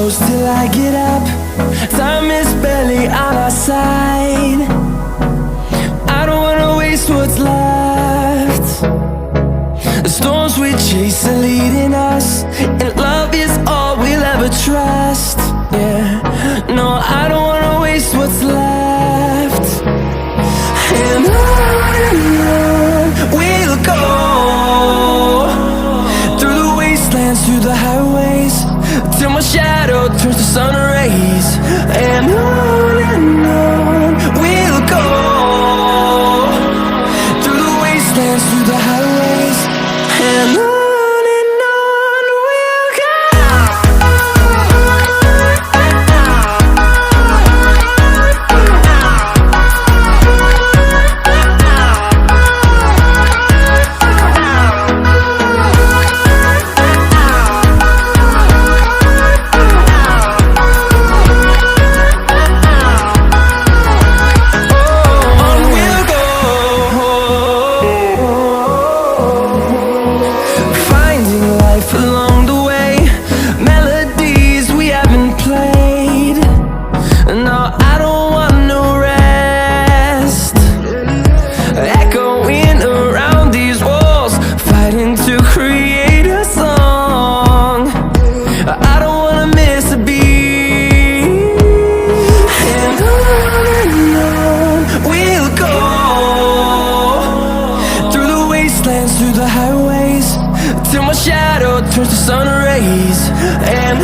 close till I get up. Time is barely on our side. I don't wanna waste what's left. The storms we chase are leading us, and love is all we'll ever trust. Yeah, no, I don't wanna waste what's left. And on we'll go, through the wastelands, through the highways, till my shadow turns to sun rays. And on we'll go, through the wastelands, through the highways, and on we'll go. Along the way, melodies we haven't played. No, I don't want no rest. Echoing around these walls, fighting to create a song. I don't wanna miss a beat. And on we'll go, through the wastelands, through the highways, till my shadow turns to sun rays. And